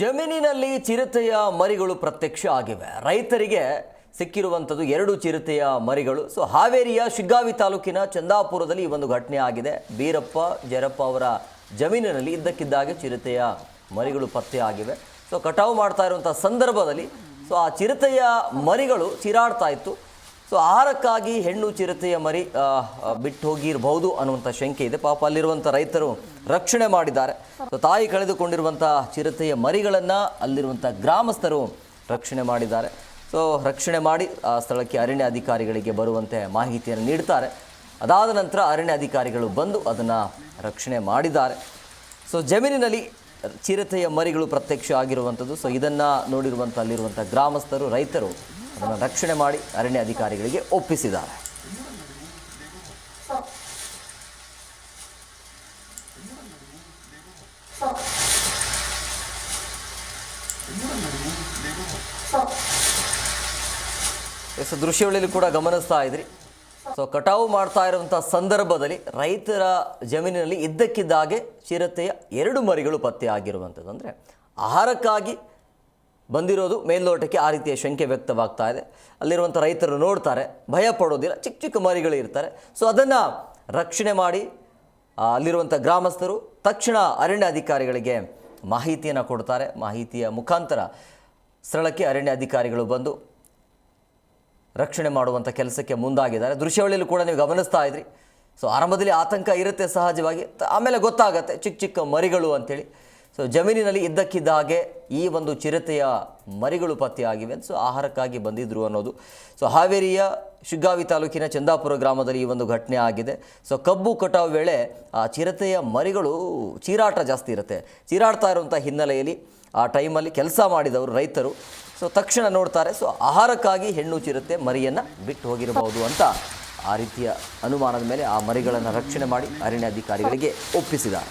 ಜಮೀನಿನಲ್ಲಿ ಚಿರತೆಯ ಮರಿಗಳು ಪ್ರತ್ಯಕ್ಷ ಆಗಿವೆ. ರೈತರಿಗೆ ಸಿಕ್ಕಿರುವಂಥದ್ದು 2 ಚಿರತೆಯ ಮರಿಗಳು. ಹಾವೇರಿಯ ಶಿಗ್ಗಾವಿ ತಾಲೂಕಿನ ಚಂದಾಪುರದಲ್ಲಿ ಈ ಒಂದು ಘಟನೆ ಆಗಿದೆ. ಬೀರಪ್ಪ ಜರಪ್ಪ ಅವರ ಜಮೀನಿನಲ್ಲಿ ಇದ್ದಕ್ಕಿದ್ದಾಗೆ ಚಿರತೆಯ ಮರಿಗಳು ಪತ್ತೆ ಆಗಿವೆ. ಕಟಾವು ಮಾಡ್ತಾ ಇರುವಂಥ ಸಂದರ್ಭದಲ್ಲಿ ಆ ಚಿರತೆಯ ಮರಿಗಳು ಚೀರಾಡ್ತಾ ಇತ್ತು. ಆಹಾರಕ್ಕಾಗಿ ಹೆಣ್ಣು ಚಿರತೆಯ ಮರಿ ಬಿಟ್ಟು ಹೋಗಿರಬಹುದು ಅನ್ನುವಂಥ ಶಂಕೆ ಇದೆ. ಪಾಪ ಅಲ್ಲಿರುವಂಥ ರೈತರು ರಕ್ಷಣೆ ಮಾಡಿದ್ದಾರೆ. ತಾಯಿ ಕಳೆದುಕೊಂಡಿರುವಂಥ ಚಿರತೆಯ ಮರಿಗಳನ್ನು ಅಲ್ಲಿರುವಂಥ ಗ್ರಾಮಸ್ಥರು ರಕ್ಷಣೆ ಮಾಡಿದ್ದಾರೆ. ರಕ್ಷಣೆ ಮಾಡಿ ಆ ಸ್ಥಳಕ್ಕೆ ಅರಣ್ಯ ಅಧಿಕಾರಿಗಳಿಗೆ ಬರುವಂತೆ ಮಾಹಿತಿಯನ್ನು ನೀಡ್ತಾರೆ. ಅದಾದ ನಂತರ ಅರಣ್ಯ ಅಧಿಕಾರಿಗಳು ಬಂದು ಅದನ್ನು ರಕ್ಷಣೆ ಮಾಡಿದ್ದಾರೆ. ಜಮೀನಿನಲ್ಲಿ ಚಿರತೆಯ ಮರಿಗಳು ಪ್ರತ್ಯಕ್ಷ ಆಗಿರುವಂಥದ್ದು. ಇದನ್ನು ನೋಡಿರುವಂಥ ಅಲ್ಲಿರುವಂಥ ಗ್ರಾಮಸ್ಥರು ರೈತರು ಅದನ್ನು ರಕ್ಷಣೆ ಮಾಡಿ ಅರಣ್ಯ ಅಧಿಕಾರಿಗಳಿಗೆ ಒಪ್ಪಿಸಿದ್ದಾರೆ. ದೃಶ್ಯಾವಳಿಯಲ್ಲಿ ಕೂಡ ಗಮನಿಸ್ತಾ ಇದ್ರಿ. ಕಟಾವು ಮಾಡ್ತಾ ಇರುವಂಥ ಸಂದರ್ಭದಲ್ಲಿ ರೈತರ ಜಮೀನಿನಲ್ಲಿ ಇದ್ದಕ್ಕಿದ್ದಾಗೆ ಚಿರತೆಯ 2 ಮರಿಗಳು ಪತ್ತೆ ಆಗಿರುವಂಥದ್ದು. ಅಂದರೆ ಆಹಾರಕ್ಕಾಗಿ ಬಂದಿರೋದು ಮೇಲ್ನೋಟಕ್ಕೆ ಆ ರೀತಿಯ ಶಂಕೆ ವ್ಯಕ್ತವಾಗ್ತಾ ಇದೆ. ಅಲ್ಲಿರುವಂಥ ರೈತರು ನೋಡ್ತಾರೆ, ಭಯ ಪಡೋದಿಲ್ಲ, ಚಿಕ್ಕ ಚಿಕ್ಕ ಮರಿಗಳು ಇರ್ತಾರೆ. ಅದನ್ನು ರಕ್ಷಣೆ ಮಾಡಿ ಅಲ್ಲಿರುವಂಥ ಗ್ರಾಮಸ್ಥರು ತಕ್ಷಣ ಅರಣ್ಯ ಅಧಿಕಾರಿಗಳಿಗೆ ಮಾಹಿತಿಯನ್ನು ಕೊಡ್ತಾರೆ. ಮಾಹಿತಿಯ ಮುಖಾಂತರ ಸ್ಥಳಕ್ಕೆ ಅರಣ್ಯ ಅಧಿಕಾರಿಗಳು ಬಂದು ರಕ್ಷಣೆ ಮಾಡುವಂಥ ಕೆಲಸಕ್ಕೆ ಮುಂದಾಗಿದ್ದಾರೆ. ದೃಶ್ಯಾವಳಿಯಲ್ಲಿ ಕೂಡ ನೀವು ಗಮನಿಸ್ತಾ ಇದ್ರಿ. ಆರಂಭದಲ್ಲಿ ಆತಂಕ ಇರುತ್ತೆ ಸಹಜವಾಗಿ, ಆಮೇಲೆ ಗೊತ್ತಾಗತ್ತೆ ಚಿಕ್ಕ ಚಿಕ್ಕ ಮರಿಗಳು ಅಂಥೇಳಿ. ಜಮೀನಿನಲ್ಲಿ ಇದ್ದಕ್ಕಿದ್ದ ಹಾಗೆ ಈ ಒಂದು ಚಿರತೆಯ ಮರಿಗಳು ಪತ್ತೆಯಾಗಿವೆ. ಆಹಾರಕ್ಕಾಗಿ ಬಂದಿದ್ರು ಅನ್ನೋದು. ಹಾವೇರಿಯ ಶಿಗ್ಗಾವಿ ತಾಲೂಕಿನ ಚಂದಾಪುರ ಗ್ರಾಮದಲ್ಲಿ ಈ ಒಂದು ಘಟನೆ ಆಗಿದೆ. ಕಬ್ಬು ಕಟಾವು ವೇಳೆ ಆ ಚಿರತೆಯ ಮರಿಗಳು ಚೀರಾಟ ಜಾಸ್ತಿ ಇರುತ್ತೆ. ಚೀರಾಡ್ತಾ ಇರುವಂಥ ಹಿನ್ನೆಲೆಯಲ್ಲಿ ಆ ಟೈಮಲ್ಲಿ ಕೆಲಸ ಮಾಡಿದವರು ರೈತರು ತಕ್ಷಣ ನೋಡ್ತಾರೆ. ಆಹಾರಕ್ಕಾಗಿ ಹೆಣ್ಣು ಚಿರತೆ ಮರಿಯನ್ನು ಬಿಟ್ಟು ಹೋಗಿರಬಹುದು ಅಂತ ಆ ರೀತಿಯ ಅನುಮಾನದ ಮೇಲೆ ಆ ಮರಿಗಳನ್ನು ರಕ್ಷಣೆ ಮಾಡಿ ಅರಣ್ಯ ಅಧಿಕಾರಿಗಳಿಗೆ ಒಪ್ಪಿಸಿದ್ದಾರೆ.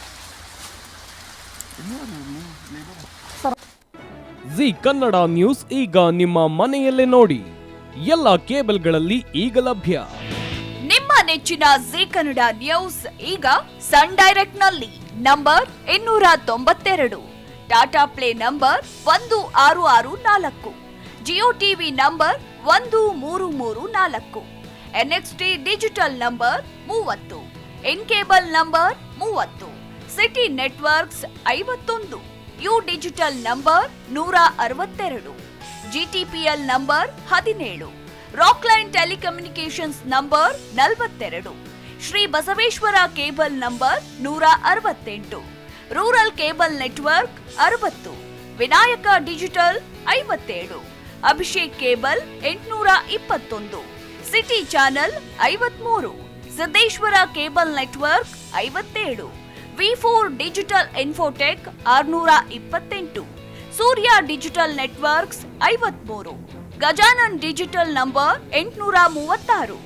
ಜಿ ಕನ್ನಡ ನ್ಯೂಸ್ ಈಗ ನಿಮ್ಮ ಮನೆಯಲ್ಲೇ ನೋಡಿ. ಎಲ್ಲ ಕೇಬಲ್ಗಳಲ್ಲಿ ಈಗ ಲಭ್ಯ. ನಿಮ್ಮ ನೆಚ್ಚಿನ ಜಿ ಕನ್ನಡ ನ್ಯೂಸ್ ಈಗ ಸನ್ ಡೈರೆಕ್ಟ್ ನಲ್ಲಿ number 292, Tata Play number 1664, Jio TV number 1334, NXT digital number 30, N cable number 30, city networks 51, U digital number 162, GTPL number 17, Rockline telecommunications number 42, Shri Basaveshwara cable number 168, rural cable network 60, Vinayaka digital 57, Abhishek cable 821, city channel 53, Siddeshwara cable network 57, ವಿ4 digital infotech 628, Surya digital networks 53, Gajanan digital number 836,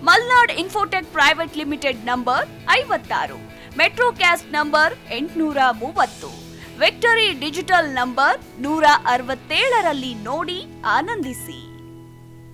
Malnad infotech private limited number 56, metro cast number 830, victory digital number 167ರಲ್ಲಿ ನೋಡಿ ಆನಂದಿಸಿ.